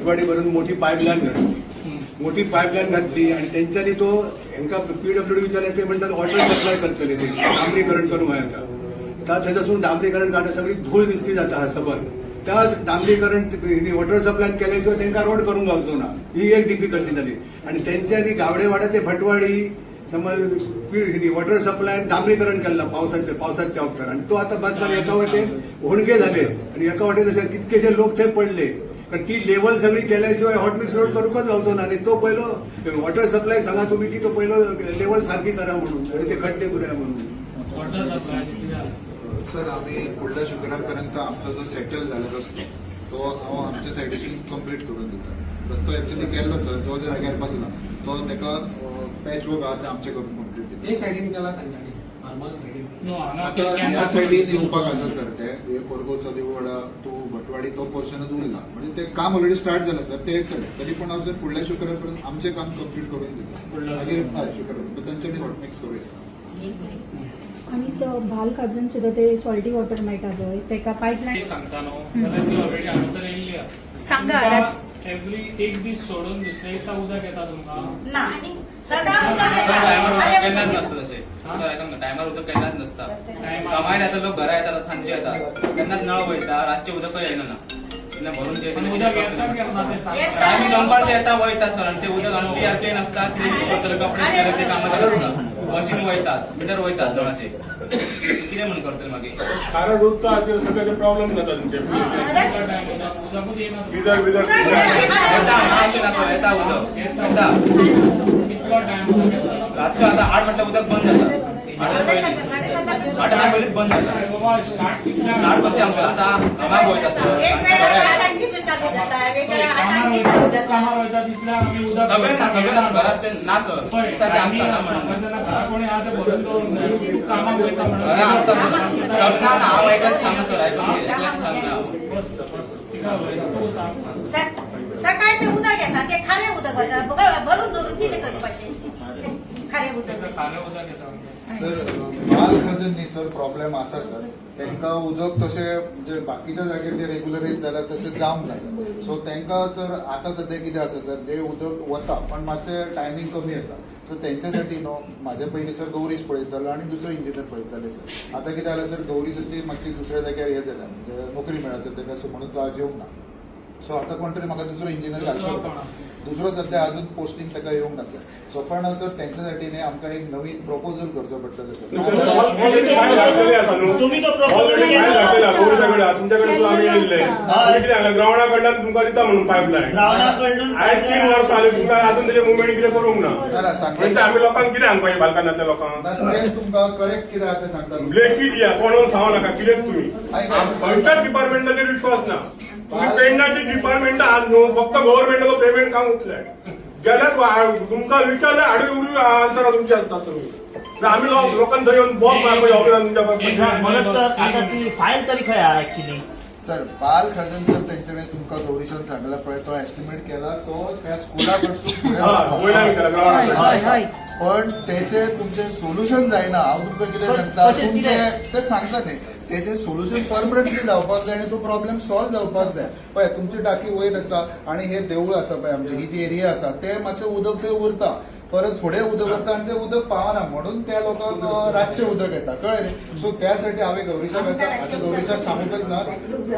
भटवाडी भरून मोठी पाईपलाईन घातली, मोठी पाईपलाईन घातली आणि त्यांच्यानी तो हांकां PWD विचारले ते म्हणतात वॉटर सप्लाय करतले ते डांबरीकरण करून व्हायचा त्याच्यासून डांबरीकरण काढता सगळी धूळ दिसती जाता हा सबंद त्या डांबरीकरण वॉटर सप्लाय केल्या शिवाय त्यांना रोड करून गावचो ना ही एक डिफिकल्टी झाली आणि त्यांच्यानी गावडेवाडा ते भटवाडी समज वॉटर सप्लाय डांबरीकरण केलं पावसाच्या वक्तार आणि तो आता बस एका वाटेन होणके झाले आणि एका वाटेन असे कितकेशे लोक थंय पडले कारण ती लेवल सगळी केल्याशिवाय हॉट मिक्स रोड करूनच गावचो ना आणि तो पहिलो वॉटर सप्लाय सांगा तुम्ही की तो पहिलो लेवल सारखी करा म्हणून आणि ते खड्डे पुऱ्या म्हणून वॉटर सप्लाय सर आम्ही पुढल्या शुक्रारपर्यंत आमचा जो सेटल झाला रस्तो तो हांव आमच्या सायडीसून कंप्लीट करून दिता रस्तो एक्चुअली केल्लो सर जो जो जाग्यार बसला तो ताका पॅच वर्क आहा ते आमचे करून कंप्लीट दिता ते सायडीन केला तांच्यानी फार्मर सायडीन आता ह्या सायडीन येवपाक आसा सर ते कोरगोचो देववाडा टू भटवाडी तो पोर्शनच उरला म्हणजे ते काम ऑलरेडी स्टार्ट जालां सर ते येतले तरी पण हांव सर फुडल्या शुक्रारपर्यंत आमचें काम कंप्लीट करून दिता मागीर हय शुक्रार तांच्यानी हॉट मिक्स करूया आणि भाल खाजून सुद्धा ते सॉल्टी वॉटर मेळटा पळय तेका पाईपलाईन सांगता न्हू जाल्यार ती ऑलरेडी आन्सर येयल्ली आसा सांगा एवरी एक दीस सोडून दुसऱ्या दिसा उदक येता तुमकां ना सदा उदक केन्नाच नसता तशें टायमार उदक केन्नाच नसता कामायला येता लोक घरा येतात सांजचे येतात केन्नाच नळ वयता रातचे उदक येयना तेन्ना भरून ते पण उदक येता केन्ना ते सांगता आमी दनपारचे येता वयता सर आणि ते उदक आणून PRK नसता कपडे ते कामां करता मशीन वयतात मिटर वयतात नळाचे कितें म्हणून करतले मागीर कारण उदका खातीर सगळे प्रॉब्लेम जाता तुमचे उदकूच येना बिदर बिदर येता उदक येता कितलो टायम उदक येता रातचे आता 8 म्हटल्यार उदक बंद जाता 8 पयलींच बंद जाता बाबा स्टार्ट कितल्या 8 पासून आमकां आता आमाक वयता कामार वयता तितल्या आमी उदक सगळे घरात ते ना सर दिसाचे आसता घरा कोणी आहा ते भरून दवरूंक जाय कामाक वयता घरा आसता म्हणून सर ना हांव एकच सांगना सर एकच सांगना बस तिका वयता तूं सांग सकाळचे उदक येतात ते खारे उदक येतात भरून धरून किती करपाचे खारे उदक खारें उदक येता सर माल खजनी सर प्रॉब्लेम आसा सर तांकां उदक तशें म्हणजे बाकीच्या जाग्यार जे रेग्युलरायज जाला तशें जावंक ना सर सो तांकां सर आतां सद्या कितें आसा सर जे उदक वता पण मातशें टायमींग कमी आसा सो तेंच्यासाठी न्हू म्हाजे पयलीं सर गौरीश पळयतालो आनी दुसरो इंजिनियर पळयताले सर आतां कितें जालें सर गौरीशाची मातशी दुसऱ्या जाग्यार हें जाल्या म्हणजे नोकरी मेळ्ळा सर ताका सो म्हणून तो आज येवंक ना सो आता कोण तरी म्हाका दुसरो इंजिनियर घालचो दुसरो सध्या अजून पोस्टिंग ताका येवंक ना सर सो पण सर त्यांच्यासाठी न्ही आमकां एक नवीन प्रपोजल करचो पडटलो तुम्ही तुमच्याकडे आम्ही येयल्ले कितें सांगला ग्रावंडा कडल्यान तुमकां दिता म्हणून पायपलायन आयज 3 वर्सां जालीं तुमकां अजून तेजे मुवमेंट कितें करूंक ना म्हणजे आमी लोकांक कितें सांगपाचें बालकानातल्या लोकांक तुमकां करेक्ट कितें आसा सांगता लेखी दिया कोण सांगू नाका कितें तुमी खंयच्याच डिपार्टमेंटाचेर विश्वास ना तुम्ही पेडण्याची डिपार्टमेंट आहात न्हू फक्त गव्हर्नमेंटाचो पेमेंट काम उठलाय गेल्यात तुमकां विचारले आडवी उडवी आन्सरां तुमची आसतात सगळी आमी लोकांनी थंय येवन बॉक मारपाचें ऑफिसान आता ती फाईल तरी खंय आहा ऍक्च्युली सर बाल खजन सर तेंच्याने तुमकां गौरीशन सांगला पळय तो एस्टिमेट केला तो त्या स्कुला कडसून पण त्याचे तुमचे सोल्युशन जायना हांव तुमकां कितें सांगता तुमचे ते सांगता न्ही तेजे सोल्युशन परमनंटली जावपाक जाय आनी तो प्रॉब्लेम सॉल्व जावपाक जाय पळय तुमची टाकी वयर आसा आनी हे देवूळ आसा पळय आमचे ही जी एरिया आसा ते मातशें उदक थंय उरता परत फुडें उदक वता आनी ते उदक पावना म्हणून त्या लोकांक रातचें उदक येता कळ्ळें न्ही सो त्यासाठी हांवें गौरीशाक येता आतां गौरीशाक सांगूकच ना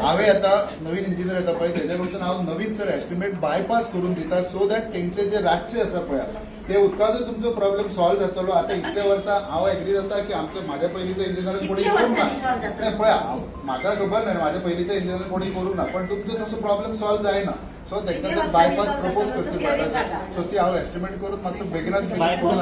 हांवें आतां नवीन इंजिनियर येता पळय तेजे कडसून हांव नवीन सर एस्टिमेट बायपास करून दिता सो दॅट तेंचे जे रातचे आसा पळय ते उदकाचो तुमचो प्रॉब्लेम सॉल्व जातलो आतां इतले वर्सां हांव एग्री जाता की आमच्या म्हाज्या पयलींचो इंजिनियरान कोणी करूंक ना पळय म्हाका खबर ना म्हाज्या पयलींच्या इंजिनियरान कोणी करूंक ना पण तुमचो तसो प्रॉब्लेम सॉल्व जायना सो तांकां सर बायपास प्रपोज करची पडटा सो ती हांव एस्टिमेट करून मातसो बेगिनाच बायपास